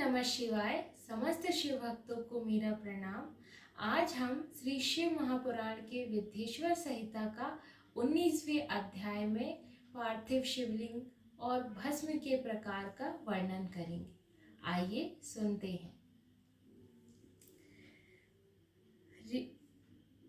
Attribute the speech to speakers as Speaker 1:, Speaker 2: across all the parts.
Speaker 1: नमः शिवाय। समस्त शिव भक्तों को मेरा प्रणाम। आज हम श्री शिव महापुराण के विद्येश्वर संहिता का 19वें अध्याय में पार्थिव शिवलिंग और भस्म के प्रकार का वर्णन करेंगे। आइए सुनते हैं।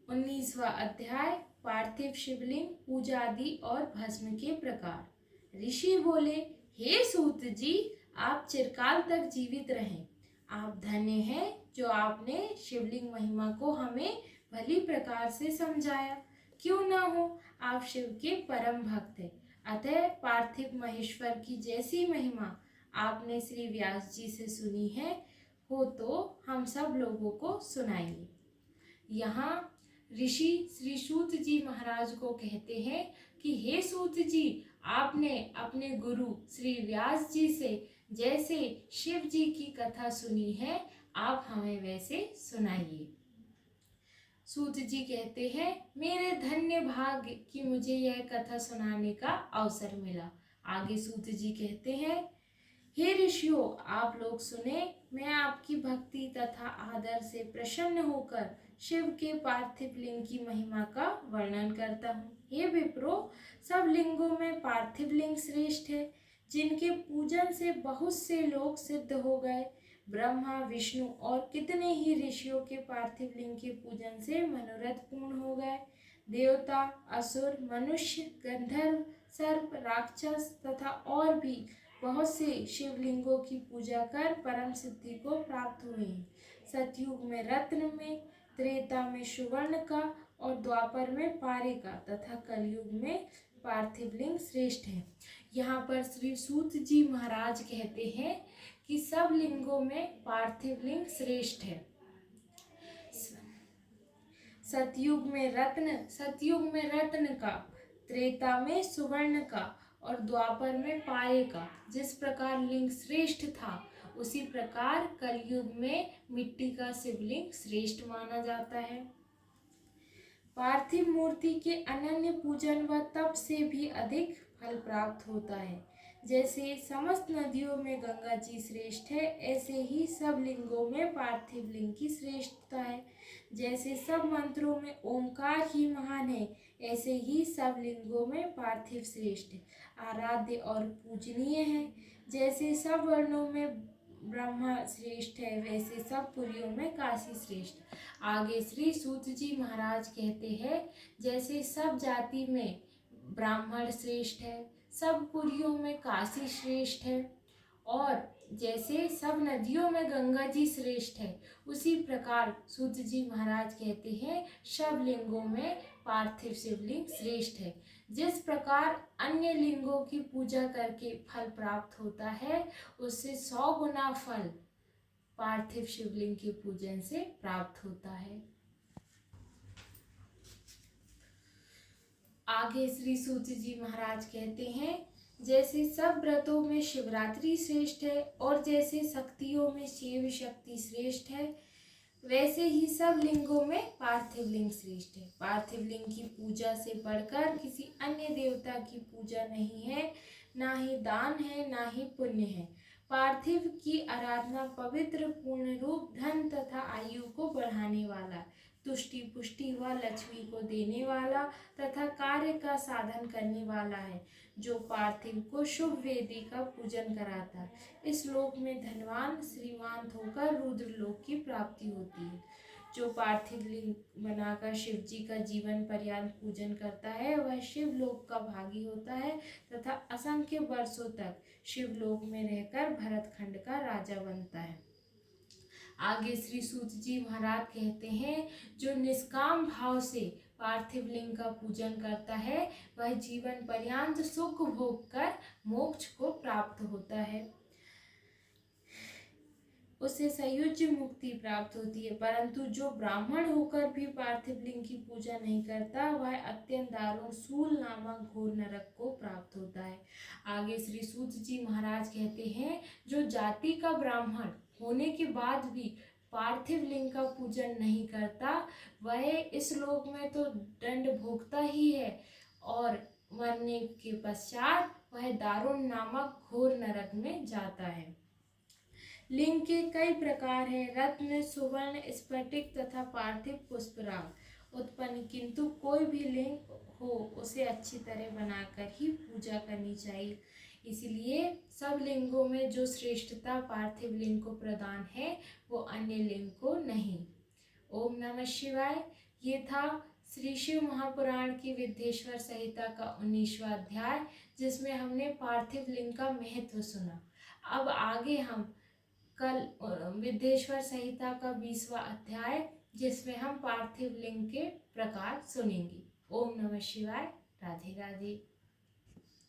Speaker 1: 19वां अध्याय पार्थिव शिवलिंग, पूजा आदि और भस्म के प्रकार। ऋषि बोले, हे सूत जी, आप चिरकाल तक जीवित रहें। आप धन्य हैं जो आपने शिवलिंग महिमा को हमें भली प्रकार से समझाया। क्यों ना हो, आप शिव के परम भक्त हैं। अतः पार्थिव महेश्वर की जैसी महिमा आपने श्री व्यास जी से सुनी है हो तो हम सब लोगों को सुनाइए। यहाँ ऋषि श्री सूत जी महाराज को कहते हैं कि हे सूत जी, आपने अपने गुरु श्री व्यास जी से जैसे शिव जी की कथा सुनी है, आप हमें वैसे सुनाइए। सूत जी कहते हैं, मेरे धन्य भाग्य कि मुझे यह कथा सुनाने का अवसर मिला। आगे सूत जी कहते हैं, हे ऋषियों, आप लोग सुने। मैं आपकी भक्ति तथा आदर से प्रसन्न होकर शिव के पार्थिव लिंग की महिमा का वर्णन करता हूँ। हे विप्रो, सब लिंगों में पार्थिव लिंग श्रेष्ठ है, जिनके पूजन से बहुत से लोग सिद्ध हो गए। ब्रह्मा, विष्णु और कितने ही ऋषियों के पार्थिव लिंग के पूजन से मनोरथ पूर्ण हो गए। देवता, असुर, मनुष्य, गंधर्व, सर्प, राक्षस तथा और भी बहुत से शिवलिंगों की पूजा कर परम सिद्धि को प्राप्त हुए हैं। सतयुग में रत्न में, त्रेता में सुवर्ण का और द्वापर में पारे का तथा कलयुग में पार्थिव लिंग श्रेष्ठ है। यहाँ पर श्री सूत जी महाराज कहते हैं कि सब लिंगों में पार्थिव लिंग श्रेष्ठ है। सतयुग में रत्न का, त्रेता में सुवर्ण का और द्वापर में पारे का जिस प्रकार लिंग श्रेष्ठ था, उसी प्रकार कलयुग में मिट्टी का शिवलिंग श्रेष्ठ माना जाता है। पार्थिव मूर्ति के अनन्य पूजन व तप से भी अधिक फल प्राप्त होता है। जैसे समस्त नदियों में गंगा जी श्रेष्ठ है, ऐसे ही सब लिंगों में पार्थिव लिंग की श्रेष्ठता है। जैसे सब मंत्रों में ओंकार ही महान है, ऐसे ही सब लिंगों में पार्थिव श्रेष्ठ है, आराध्य और पूजनीय है। जैसे सब वर्णों में ब्रह्मा श्रेष्ठ है, वैसे सब पुरियों में काशी श्रेष्ठ। आगे श्री सूत जी महाराज कहते हैं, जैसे सब जाति में ब्राह्मण श्रेष्ठ है, सब पुरियों में काशी श्रेष्ठ है, और जैसे सब नदियों में गंगा जी श्रेष्ठ है, उसी प्रकार सूत जी महाराज कहते हैं सब लिंगों में पार्थिव शिवलिंग श्रेष्ठ है। जिस प्रकार अन्य लिंगों की पूजा करके फल प्राप्त होता है, उससे 100 गुना फल पार्थिव शिवलिंग के पूजन से प्राप्त होता है। आगे श्री सूत जी महाराज कहते हैं, जैसे सब व्रतों में शिवरात्रि श्रेष्ठ है और जैसे शक्तियों में शिव शक्ति श्रेष्ठ है, वैसे ही सब लिंगों में पार्थिव लिंग श्रेष्ठ है। पार्थिव लिंग की पूजा से बढ़कर किसी अन्य देवता की पूजा नहीं है, ना ही दान है, ना ही पुण्य है। पार्थिव की आराधना पवित्र, पूर्ण रूप, धन तथा आयु को बढ़ाने वाला, तुष्टि पुष्टि व लक्ष्मी को देने वाला तथा कार्य का साधन करने वाला है, जो पार्थिव को शुभ वेदी का पूजन कराता है। इस लोक में धनवान श्रीमान होकर रुद्र लोक की प्राप्ति होती है। जो पार्थिव लिंग बनाकर शिव जी का जीवन पर्यंत पूजन करता है, वह शिव लोक का भागी होता है तथा असंख्य वर्षों तक शिवलोक में रहकर भरत खंड का राजा बनता है। आगे श्री सूत जी महाराज कहते हैं, जो निष्काम भाव से पार्थिव लिंग का पूजन करता है, वह जीवन पर्यंत सुख भोग कर मोक्ष को प्राप्त होता है, उसे संयुज्य मुक्ति प्राप्त होती है। परंतु जो ब्राह्मण होकर भी पार्थिव लिंग की पूजा नहीं करता, वह अत्यंत दारुण सूल नामक घोर नरक को प्राप्त होता है। आगे श्री सूत जी महाराज कहते हैं, जो जाति का ब्राह्मण होने के बाद भी पार्थिव लिंग का पूजन नहीं करता, वह इस लोक में तो दंड भोगता ही है और मरने के पश्चात वह दारुण नामक घोर नरक में जाता है। लिंग के कई प्रकार हैं, रत्न, सुवर्ण, स्फटिक तथा पार्थिव पुष्पराग उत्पन्न, किंतु कोई भी लिंग हो उसे अच्छी तरह बनाकर ही पूजा करनी चाहिए। इसलिए सब लिंगों में जो श्रेष्ठता पार्थिव लिंग को प्रदान है वो अन्य लिंग को नहीं। ओम नमः शिवाय। ये था श्री शिव महापुराण की विद्येश्वर संहिता का 19वां अध्याय, जिसमें हमने पार्थिव लिंग का महत्व सुना। अब आगे हम कल विद्येश्वर संहिता का 20वां अध्याय, जिसमें हम पार्थिव लिंग के प्रकार सुनेंगे। ओम नमः शिवाय। राधे राधे।